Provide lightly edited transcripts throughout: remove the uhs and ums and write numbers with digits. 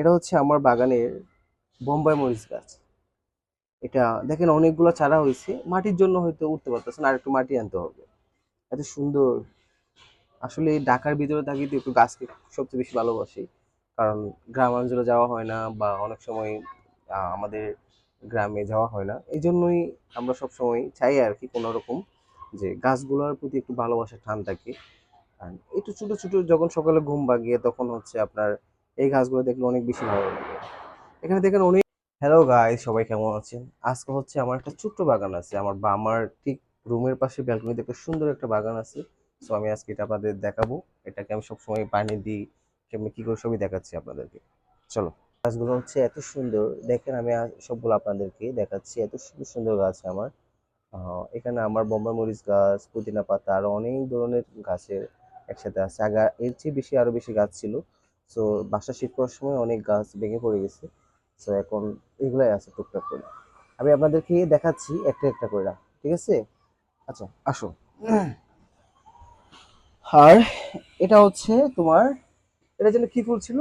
এটা হচ্ছে আমার বাগানের বোম্বাই মরিচ গাছ। এটা দেখেন অনেকগুলো চারা হয়েছে, মাটির জন্য হয়তো উঠতে পারতেছে না, আর একটু মাটি আনতে হবে। এত সুন্দর। আসলে এই ঢাকার ভিতরে থাকি তো একটু গাছকে সবচেয়ে বেশি ভালোবাসি, কারণ গ্রামাঞ্চলে যাওয়া হয় না, বা অনেক সময় আমাদের গ্রামে যাওয়া হয় না। এই জন্যই আমরা সব সময় চাই আর কি কোনো রকম যে গাছগুলোর প্রতি একটু ভালোবাসা টান থাকে। আর একটু ছোট ছোট যখন সকালে ঘুম ভাঙিয়ে তখন হচ্ছে আপনার এই গাছগুলো দেখলে অনেক বেশি ভালো লাগে। এখানে দেখেন অনেক। হ্যালো গাইস, সবাই কেমন আছেন? আজকে হচ্ছে আমার একটা ছোট্ট বাগান আছে আমার ঠিক রুমের পাশে ব্যালকনিতে একটা সুন্দর একটা বাগান আছে। সো আমি আজকে এটা আপনাদের দেখাবো। এটাকে আমি সবসময় পানি দিই, কেমনি কি করে সবই দেখাচ্ছি আপনাদেরকে। চলো। গাছগুলো হচ্ছে এত সুন্দর, দেখেন আমি সবগুলো আপনাদেরকে দেখাচ্ছি। এত সুন্দর সুন্দর গাছ আমার। এখানে আমার বোম্বাই মরিচ গাছ, পুদিনা পাতা, আরো অনেক ধরনের গাছের একসাথে আছে। আগে এর চেয়ে বেশি আরো বেশি গাছ ছিল। সো বাসা শিফট করার সময় অনেক গাছ ভেঙে পড়ে গেছে। সো এখন এগুলাই আছে টুকটাক করে। আমি আপনাদেরকে দেখাচ্ছি একটা একটা করে, ঠিক আছে? আচ্ছা, আসো। আর এটা হচ্ছে তোমার, এটা যেন কি ফুল ছিল?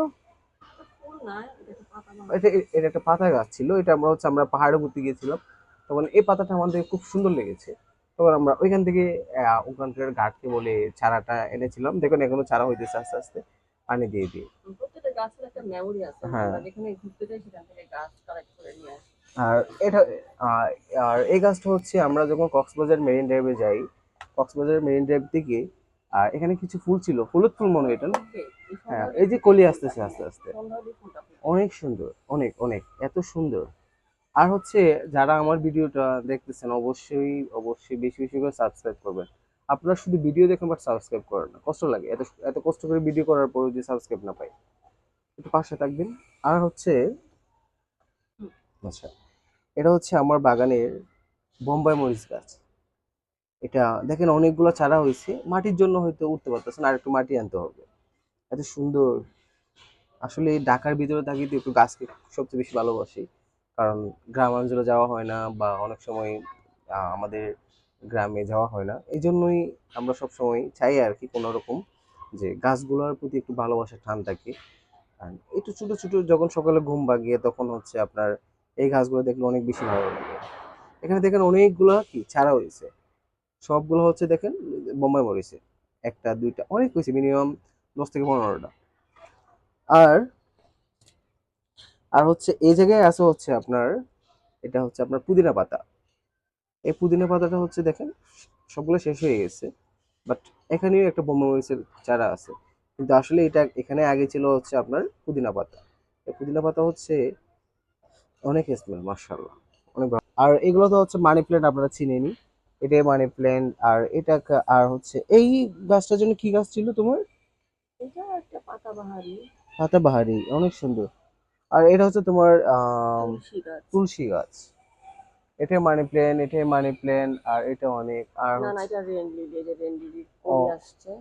এটা এটা একটা পাতা গাছ ছিল। এটা আমরা পাহাড়ে ঘুরতে গিয়েছিলাম, তখন এই পাতাটা আমাদের খুব সুন্দর লেগেছে। তখন আমরা ওইখান থেকে ওখানকার ঘাটকে বলে চারাটা এনেছিলাম। দেখুন এখনো চারা হইতেছে আস্তে আস্তে, পানি দিয়ে দিয়ে। প্রত্যেকটা গাছের একটা মেমোরি আছে, হ্যাঁ, আমরা যেখানে ঘুরতে যাই সেখান থেকে গাছ কালেক্ট করে নিয়ে আসি। আর এটা আহ, আর এই গাছটা হচ্ছে আমরা যখন কক্সবাজার মেরিন ড্রাইভে যাই, কক্সবাজার মেরিন ড্রাইভ থেকে আর এখানে কিছু ফুল ছিল, হলুদ ফুল মনে হয় এটা না? হ্যাঁ, এই যে কলি আসতেছে আস্তে আস্তে। অনেক সুন্দর, অনেক অনেক এত সুন্দর। আর হচ্ছে যারা আমার ভিডিওটা দেখতেছেন অবশ্যই অবশ্যই বেশি বেশি করে সাবস্ক্রাইব করবেন। আপনারা শুধু ভিডিও দেখেন বাট সাবস্ক্রাইব করেন না, কষ্ট লাগে। এত এত কষ্ট করে ভিডিও করার পর যদি সাবস্ক্রাইব না পাই, একটু পাশে থাকবেন। আর হচ্ছে, আচ্ছা, এটা হচ্ছে আমার বাগানের বোম্বাই মরিচ গাছ। এটা দেখেন অনেকগুলো চারা হয়েছে, মাটির জন্য হয়তো উঠতে পারতেছে না, আর একটু মাটি আনতে হবে। এত সুন্দর। আসলে এই ঢাকার ভিতরে থাকি তো একটু গাছকে সবচেয়ে বেশি ভালোবাসি, কারণ গ্রামাঞ্চলে যাওয়া হয় না, বা অনেক সময় আমাদের গ্রামে যাওয়া হয় না। এই জন্যই আমরা সব সময় চাই আর কি কোনো রকম যে গাছগুলোর প্রতি একটু ভালোবাসা টান থাকে। আর একটু ছোট ছোট যখন সকালে ঘুম ভাঙিয়ে তখন হচ্ছে আপনার এই গাছগুলো দেখলে অনেক বেশি ভালো লাগে। এখানে দেখেন অনেকগুলো কি ছাড়া হয়েছে, সবগুলো হচ্ছে দেখেন বোম্বাই মরিচে। একটা দুইটা অনেক হয়েছে, মিনিমাম 10 থেকে 15টা। আর আর হচ্ছে এই জায়গায় আছে হচ্ছে আপনার, এটা হচ্ছে আপনার পুদিনা পাতা। এই পুদিনা পাতাটা হচ্ছে দেখেন সবগুলো শেষ হয়ে গেছে, বাট এখানেও একটা বোম্বাই মরিচের চারা আছে। কিন্তু আসলে এটা এখানে আগে ছিল হচ্ছে আপনার পুদিনা পাতা। এই পুদিনা পাতা হচ্ছে অনেক স্মেল, মাশাআল্লাহ, অনেক ভালো। আর এগুলো তো হচ্ছে মানি প্ল্যান্ট, আপনারা চিনেনি। এটাই মানি প্ল্যান্ট। আর এটা আর হচ্ছে এই গাছটার জন্য কি গাছ ছিল তোমার? এটা একটা পাতাবাহারি। পাতাবাহারি, অনেক সুন্দর। আর এটা হচ্ছে তোমার তুলসী গাছ। তুলসী গাছ। এটাই মানি প্ল্যান্ট, এটাই মানি প্ল্যান্ট। আর এটা অনেক। আর না না, এটা রেন লিলি, এই যে রেন লিলি কলি আসছে।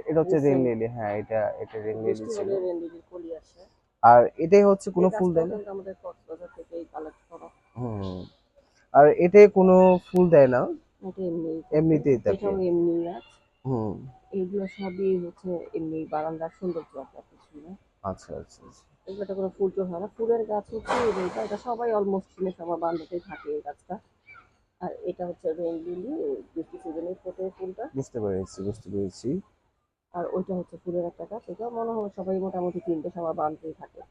এটা হচ্ছে রেন লিলি, হ্যাঁ, এটা রেন লিলি ছিল। রেন লিলির কলি আসে। আর এটাই হচ্ছে কোনো ফুল দেয় না, আমাদের কক্সবাজার থেকেই কালেক্ট করা। হুম। আর এটাই কোনো ফুল দেয় না, এটা এমনি এমনিতেই থাকে। এটাও এমনি গাছ। হুম। এগুলো সবই হচ্ছে এমনি বারান্দার সৌন্দর্য একটা কিছু না। আচ্ছা আচ্ছা আচ্ছা। এগুলোতে কোনো ফুল টুল হয় না, ফুলের গাছ হচ্ছে এটা সবাই অলমোস্ট চিনে, সবার বারান্দাতেই থাকে এই গাছটা। আর এটা হচ্ছে রেন লিলি, বৃষ্টি সিজনে ফোটে ফুলটা। বুঝতে পেরেছি, বুঝতে পেরেছি। আর ওইটা হচ্ছে ফুলের একটা গাছ, এটা মনে হয় সবাই মোটামুটি চিনতে, সবার বারান্দাতেই থাকে।